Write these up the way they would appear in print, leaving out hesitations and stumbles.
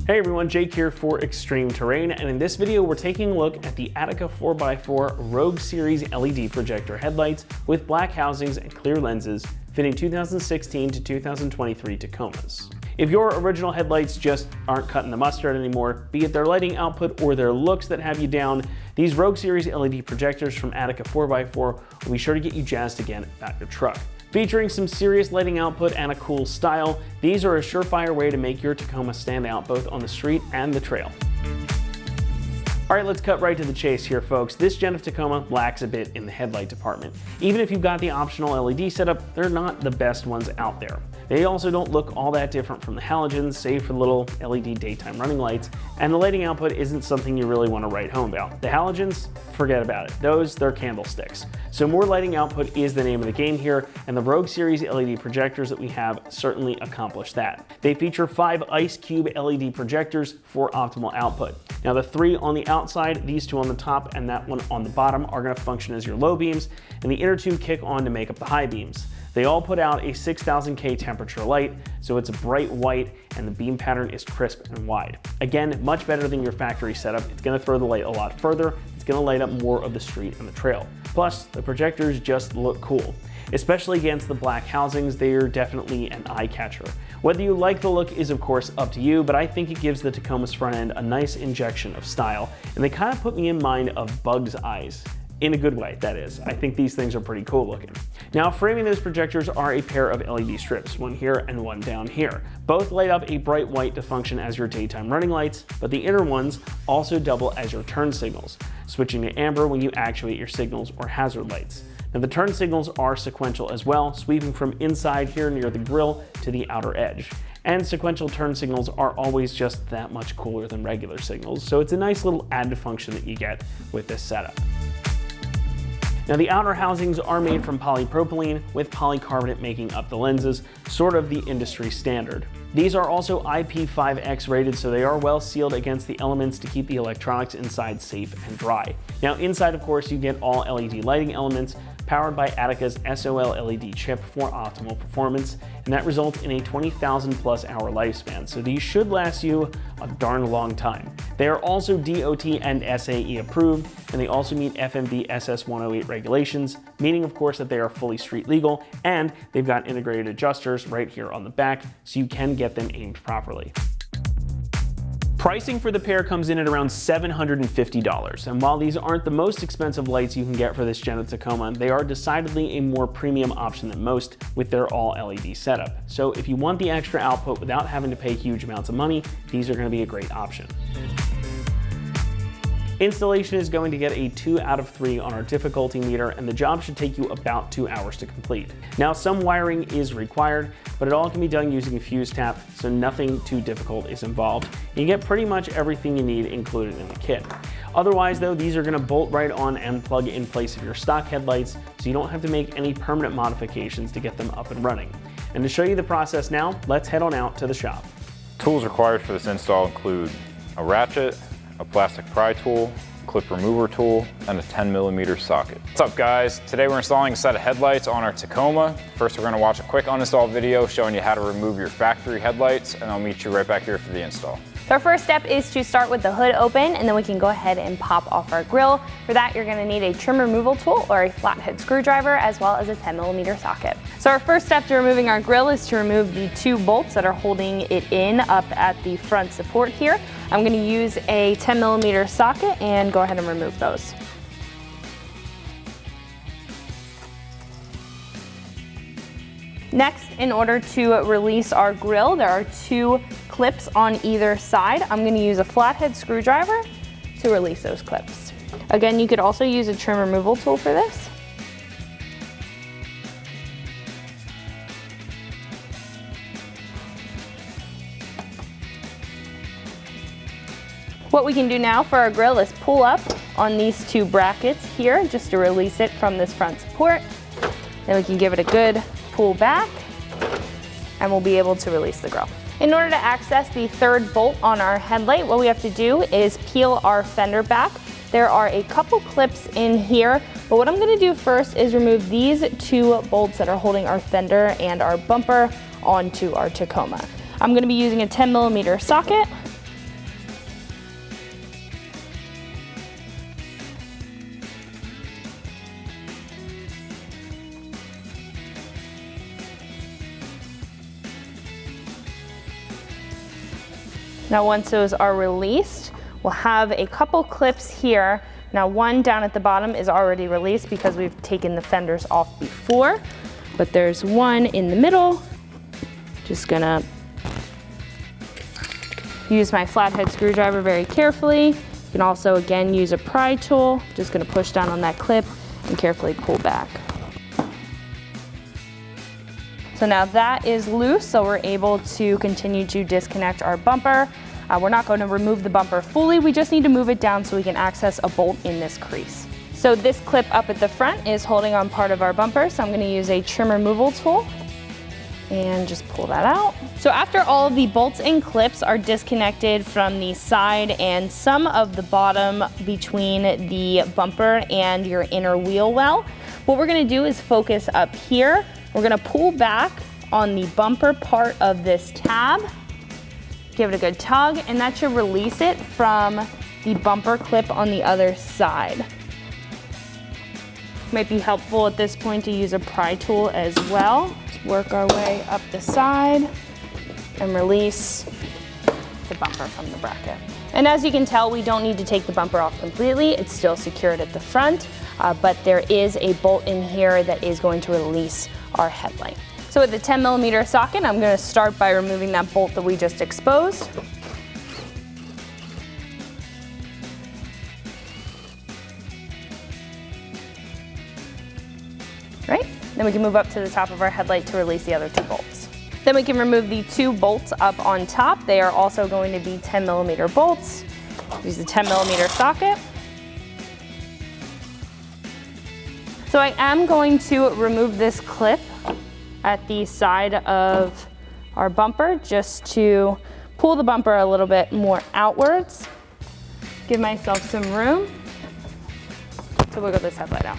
Hey everyone, Jake here for Extreme Terrain, and in this video we're taking a look at the Atica 4x4 Rogue Series LED projector headlights with black housings and clear lenses fitting 2016 to 2023 Tacomas. If your original headlights just aren't cutting the mustard anymore, be it their lighting output or their looks that have you down, these Rogue Series LED projectors from Atica 4x4 will be sure to get you jazzed again about your truck. Featuring some serious lighting output and a cool style, these are a surefire way to make your Tacoma stand out both on the street and the trail. All right, let's cut right to the chase here, folks. This gen of Tacoma lacks a bit in the headlight department. Even if you've got the optional LED setup, they're not the best ones out there. They also don't look all that different from the halogens, save for the little LED daytime running lights, and the lighting output isn't something you really want to write home about. The halogens, forget about it. They're candlesticks. So more lighting output is the name of the game here, and the Rogue Series LED projectors that we have certainly accomplish that. They feature 5 Ice Cube LED projectors for optimal output. Now the 3 on the outside, these 2 on the top, and that one on the bottom are going to function as your low beams, and the inner 2 kick on to make up the high beams. They all put out a 6000K temperature light, so it's a bright white and the beam pattern is crisp and wide. Again, much better than your factory setup. It's gonna throw the light a lot further. It's gonna light up more of the street and the trail. Plus, the projectors just look cool. Especially against the black housings, they are definitely an eye catcher. Whether you like the look is of course up to you, but I think it gives the Tacoma's front end a nice injection of style, and they kind of put me in mind of Bug's eyes. In a good way, that is. I think these things are pretty cool looking. Now, framing those projectors are a pair of LED strips, one here and one down here. Both light up a bright white to function as your daytime running lights, but the inner ones also double as your turn signals, switching to amber when you actuate your signals or hazard lights. Now, the turn signals are sequential as well, sweeping from inside here near the grille to the outer edge. And sequential turn signals are always just that much cooler than regular signals, so it's a nice little added function that you get with this setup. Now the outer housings are made from polypropylene with polycarbonate making up the lenses, sort of the industry standard. These are also IP5X rated, so they are well sealed against the elements to keep the electronics inside safe and dry. Now inside, of course, you get all LED lighting elements powered by Atica's SOL LED chip for optimal performance, and that results in a 20,000 plus hour lifespan, so these should last you a darn long time. They are also DOT and SAE approved, and they also meet FMV SS108 regulations, meaning of course that they are fully street legal, and they've got integrated adjusters right here on the back, so you can get them aimed properly. Pricing for the pair comes in at around $750, and while these aren't the most expensive lights you can get for this gen of Tacoma, they are decidedly a more premium option than most with their all LED setup. So if you want the extra output without having to pay huge amounts of money, these are going to be a great option. Installation is going to get a 2 out of 3 on our difficulty meter, and the job should take you about 2 hours to complete. Now, some wiring is required, but it all can be done using a fuse tap, so nothing too difficult is involved. You get pretty much everything you need included in the kit. Otherwise though, these are going to bolt right on and plug in place of your stock headlights, so you don't have to make any permanent modifications to get them up and running. And to show you the process now, let's head on out to the shop. Tools required for this install include a ratchet, a plastic pry tool, clip remover tool, and a 10mm socket. What's up guys? Today we're installing a set of headlights on our Tacoma. First we're going to watch a quick uninstall video showing you how to remove your factory headlights, and I'll meet you right back here for the install. So our first step is to start with the hood open, and then we can go ahead and pop off our grille. For that, you're gonna need a trim removal tool or a flathead screwdriver, as well as a 10mm socket. So our first step to removing our grille is to remove the 2 bolts that are holding it in up at the front support here. I'm gonna use a 10mm socket and go ahead and remove those. Next, in order to release our grille, there are 2 clips on either side. I'm going to use a flathead screwdriver to release those clips. Again, you could also use a trim removal tool for this. What we can do now for our grille is pull up on these 2 brackets here just to release it from this front support. Then we can give it a good pull back, and we'll be able to release the grille. In order to access the 3rd bolt on our headlight, what we have to do is peel our fender back. There are a couple clips in here, but what I'm going to do first is remove these 2 bolts that are holding our fender and our bumper onto our Tacoma. I'm going to be using a 10mm socket Now once those are released, we'll have a couple clips here. Now one down at the bottom is already released because we've taken the fenders off before, but there's one in the middle. Just gonna use my flathead screwdriver very carefully. You can also, again, use a pry tool. Just gonna push down on that clip and carefully pull back. So now that is loose, so we're able to continue to disconnect our bumper. We're not going to remove the bumper fully, we just need to move it down so we can access a bolt in this crease. So this clip up at the front is holding on part of our bumper, so I'm gonna use a trim removal tool and just pull that out. So after all of the bolts and clips are disconnected from the side and some of the bottom between the bumper and your inner wheel well, what we're gonna do is focus up here. We're gonna pull back on the bumper part of this tab, give it a good tug, and that should release it from the bumper clip on the other side. Might be helpful at this point to use a pry tool as well. Let's work our way up the side and release the bumper from the bracket. And as you can tell, we don't need to take the bumper off completely. It's still secured at the front, but there is a bolt in here that is going to release our headlight. So with the 10mm socket, I'm gonna start by removing that bolt that we just exposed. Right? Then we can move up to the top of our headlight to release the other two bolts. Then we can remove the two bolts up on top. They are also going to be 10mm bolts. Use the 10mm socket. So I am going to remove this clip at the side of our bumper just to pull the bumper a little bit more outwards. Give myself some room to wiggle this headlight out.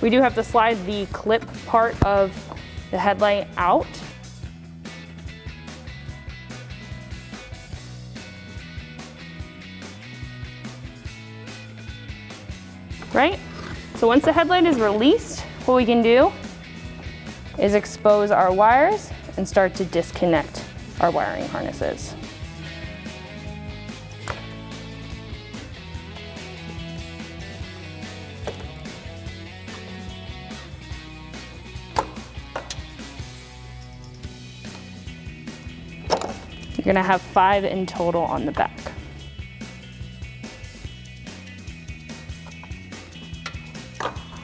We do have to slide the clip part of the headlight out. Right? So once the headlight is released, what we can do is expose our wires and start to disconnect our wiring harnesses. You're gonna have 5 in total on the back.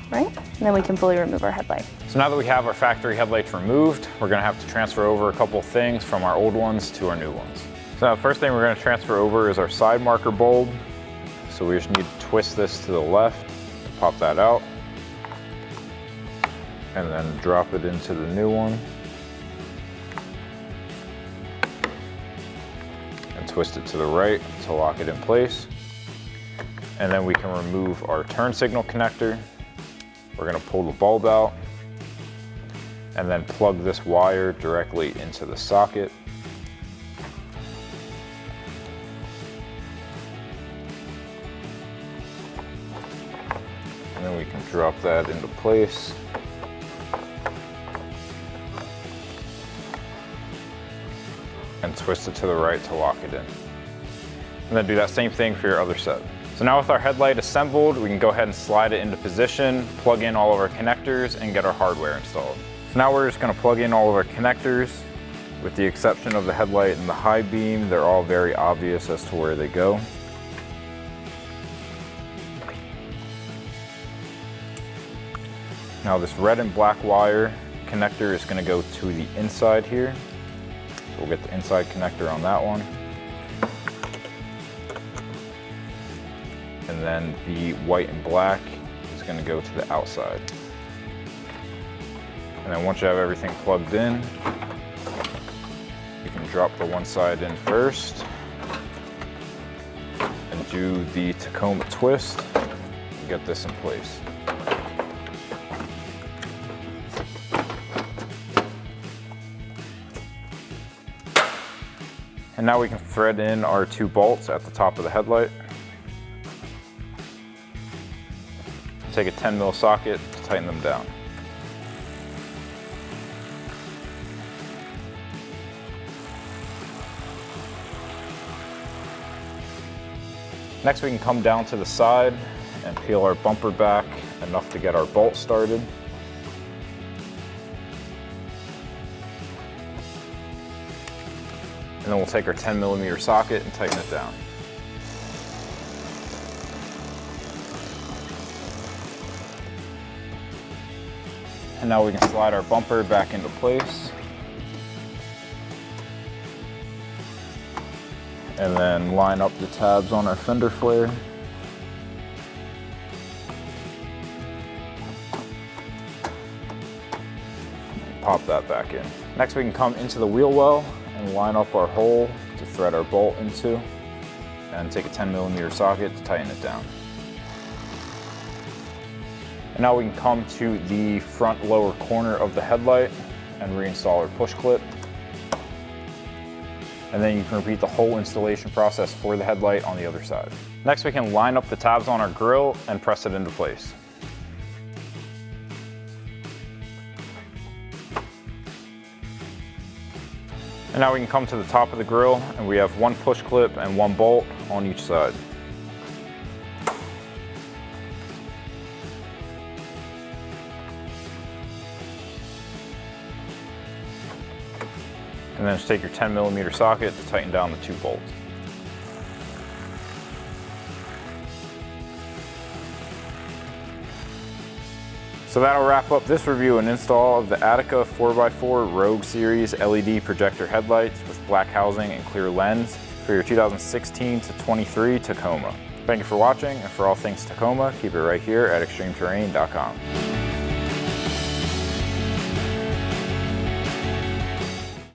Right? And then we can fully remove our headlight. So now that we have our factory headlights removed, we're gonna have to transfer over a couple things from our old ones to our new ones. So now the first thing we're gonna transfer over is our side marker bulb. So we just need to twist this to the left, pop that out, and then drop it into the new one. And twist it to the right to lock it in place. And then we can remove our turn signal connector. We're gonna pull the bulb out and then plug this wire directly into the socket. And then we can drop that into place. And twist it to the right to lock it in. And then do that same thing for your other set. So now with our headlight assembled, we can go ahead and slide it into position, plug in all of our connectors, and get our hardware installed. So now we're just gonna plug in all of our connectors. With the exception of the headlight and the high beam, they're all very obvious as to where they go. Now this red and black wire connector is gonna go to the inside here. So we'll get the inside connector on that one. And then the white and black is gonna go to the outside. And then once you have everything plugged in, you can drop the one side in first and do the Tacoma twist and get this in place. And now we can thread in our 2 bolts at the top of the headlight. Take a 10mm socket to tighten them down. Next, we can come down to the side and peel our bumper back enough to get our bolt started. And then we'll take our 10mm socket and tighten it down. And now we can slide our bumper back into place. And then line up the tabs on our fender flare. Pop that back in. Next, we can come into the wheel well and line up our hole to thread our bolt into, and take a 10mm socket to tighten it down. And now we can come to the front lower corner of the headlight and reinstall our push clip. And then you can repeat the whole installation process for the headlight on the other side. Next, we can line up the tabs on our grille and press it into place. And now we can come to the top of the grille, and we have one push clip and one bolt on each side. And then just take your 10mm socket to tighten down the two bolts. So that'll wrap up this review and install of the Atica 4x4 Rogue Series LED projector headlights with black housing and clear lens for your 2016 to 23 Tacoma. Thank you for watching, and for all things Tacoma, keep it right here at extremeterrain.com.